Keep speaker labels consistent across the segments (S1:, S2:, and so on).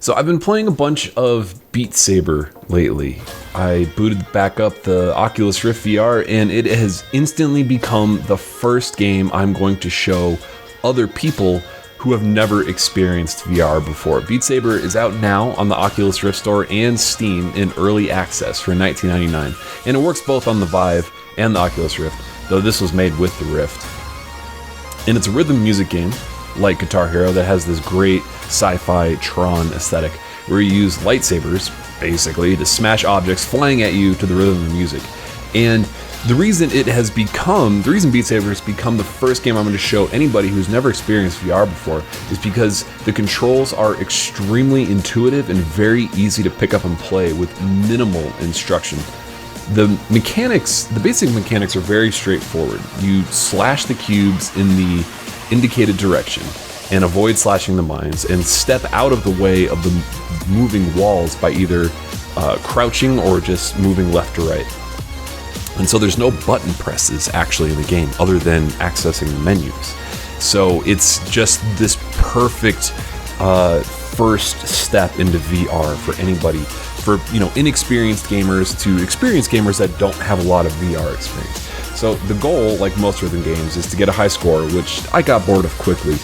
S1: So I've been playing a bunch of Beat Saber lately. I booted back up the Oculus Rift VR and it has instantly become the first game I'm going to show other people who have never experienced VR before. Beat Saber is out now on the Oculus Rift store and Steam in early access for $19.99. And it works both on the Vive and the Oculus Rift, though this was made with the Rift. And it's a rhythm music game, like Guitar Hero, that has this great sci-fi Tron aesthetic, where you use lightsabers, basically, to smash objects flying at you to the rhythm of the music. And the reason Beat Saber has become the first game I'm going to show anybody who's never experienced VR before is because the controls are extremely intuitive and very easy to pick up and play with minimal instruction. The basic mechanics are very straightforward. You slash the cubes in the indicated direction and avoid slashing the mines, and step out of the way of the moving walls by either crouching or just moving left to right. And so there's no button presses actually in the game other than accessing the menus. So it's just this perfect first step into VR for anybody, for inexperienced gamers to experienced gamers that don't have a lot of VR experience. So the goal, like most rhythm games, is to get a high score, which I got bored of quickly.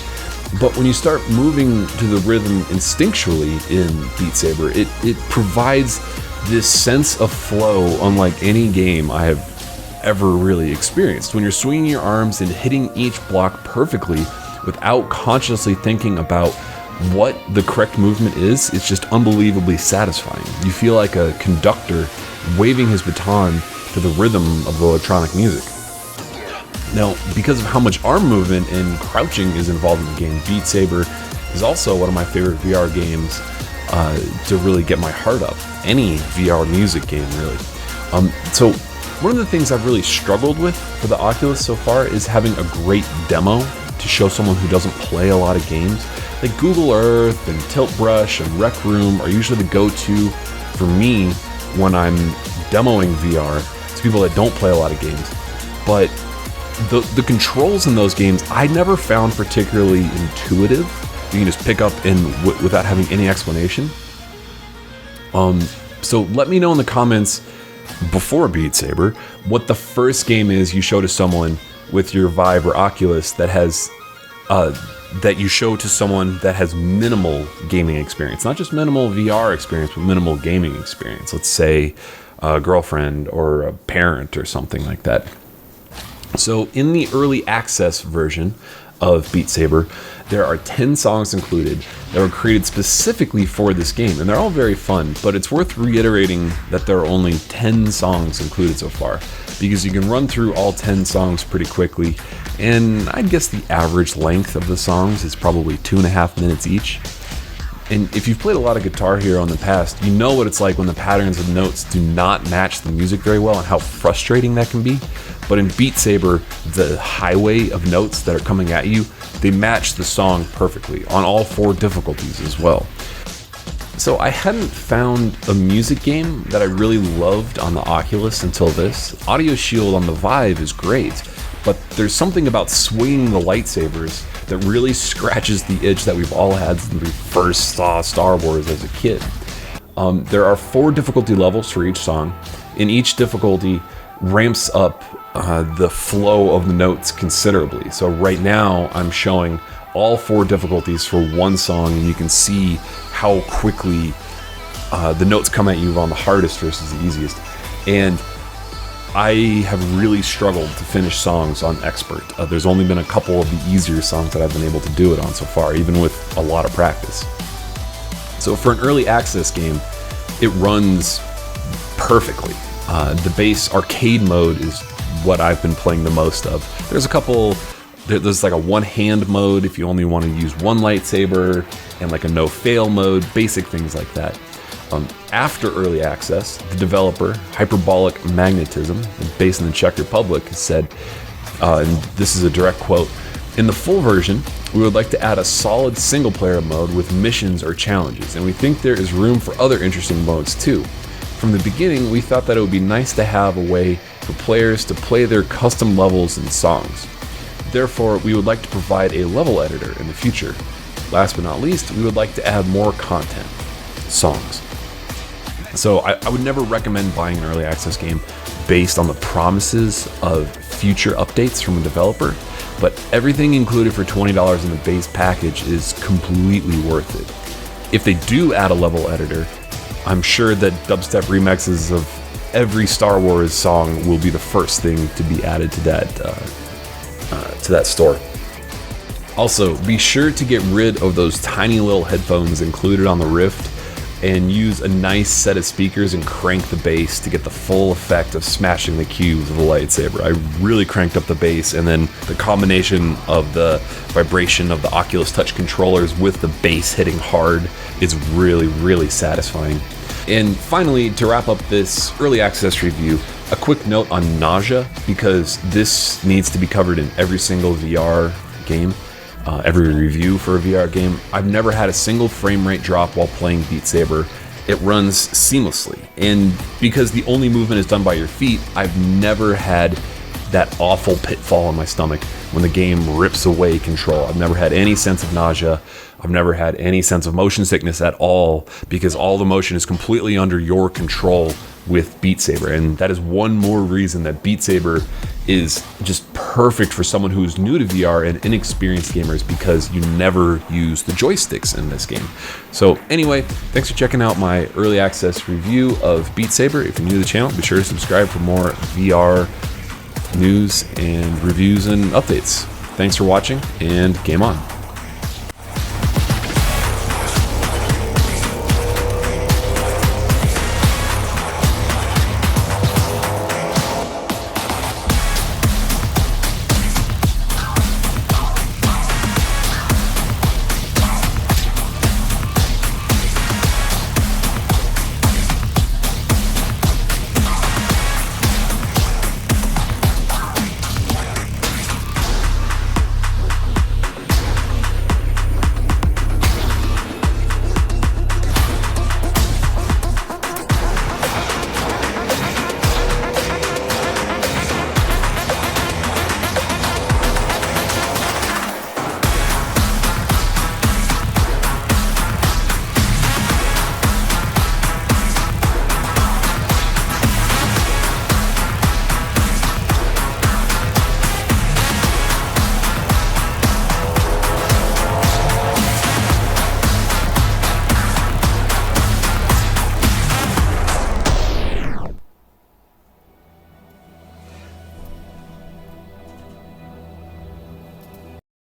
S1: But when you start moving to the rhythm instinctually in Beat Saber, it provides this sense of flow unlike any game I have ever really experienced. When you're swinging your arms and hitting each block perfectly without consciously thinking about what the correct movement is, it's just unbelievably satisfying. You feel like a conductor waving his baton to the rhythm of the electronic music. Now, because of how much arm movement and crouching is involved in the game, Beat Saber is also one of my favorite VR games to really get my heart up. Any VR music game, really. So one of the things I've really struggled with for the Oculus so far is having a great demo to show someone who doesn't play a lot of games. Like Google Earth and Tilt Brush and Rec Room are usually the go-to for me when I'm demoing VR to people that don't play a lot of games. But the controls in those games I never found particularly intuitive. You can just pick up without having any explanation. So let me know in the comments before Beat Saber what the first game is you show to someone with your Vive or Oculus that has that you show to someone that has minimal gaming experience. Not just minimal VR experience, but minimal gaming experience. Let's say a girlfriend or a parent or something like that. So in the early access version of Beat Saber, there are 10 songs included that were created specifically for this game, and they're all very fun, but it's worth reiterating that there are only 10 songs included so far, because you can run through all 10 songs pretty quickly, and I'd guess the average length of the songs is probably 2.5 minutes each. And if you've played a lot of Guitar Hero in the past, you know what it's like when the patterns of notes do not match the music very well and how frustrating that can be. But in Beat Saber, the highway of notes that are coming at you, they match the song perfectly on all 4 difficulties as well. So I hadn't found a music game that I really loved on the Oculus until this. Audio Shield on the Vive is great, but there's something about swinging the lightsabers that really scratches the itch that we've all had since we first saw Star Wars as a kid. There are 4 difficulty levels for each song, and each difficulty ramps up the flow of the notes considerably. So right now I'm showing all 4 difficulties for one song, and you can see how quickly the notes come at you on the hardest versus the easiest. And I have really struggled to finish songs on Expert. There's only been a couple of the easier songs that I've been able to do it on so far, even with a lot of practice. So for an early access game, it runs perfectly. The base arcade mode is what I've been playing the most of. There's like a one-hand mode if you only want to use one lightsaber, and like a no-fail mode, basic things like that. After early access, the developer, Hyperbolic Magnetism, based in the Czech Republic, has said, and this is a direct quote, "In the full version, we would like to add a solid single-player mode with missions or challenges, and we think there is room for other interesting modes too. From the beginning, we thought that it would be nice to have a way for players to play their custom levels and songs. Therefore, we would like to provide a level editor in the future. last but not least, we would like to add more content, songs. So I would never recommend buying an early access game based on the promises of future updates from a developer, but everything included for $20 in the base package is completely worth it. If they do add a level editor, I'm sure that dubstep remixes of every Star Wars song will be the first thing to be added to that store. Also, be sure to get rid of those tiny little headphones included on the Rift and use a nice set of speakers and crank the bass to get the full effect of smashing the cubes with a lightsaber. I really cranked up the bass, and then the combination of the vibration of the Oculus Touch controllers with the bass hitting hard is really, really satisfying. And finally, to wrap up this early access review, a quick note on nausea, because this needs to be covered in every single VR game. Every review for a VR game. I've never had a single frame rate drop while playing Beat Saber. It runs seamlessly, and because the only movement is done by your feet, I've never had that awful pitfall in my stomach when the game rips away control. I've never had any sense of nausea. I've never had any sense of motion sickness at all, because all the motion is completely under your control with Beat Saber. And that is one more reason that Beat Saber is just perfect for someone who's new to VR and inexperienced gamers, because you never use the joysticks in this game. So anyway, thanks for checking out my early access review of Beat Saber. If you're new to the channel, be sure to subscribe for more VR news and reviews and updates. Thanks for watching, and game on.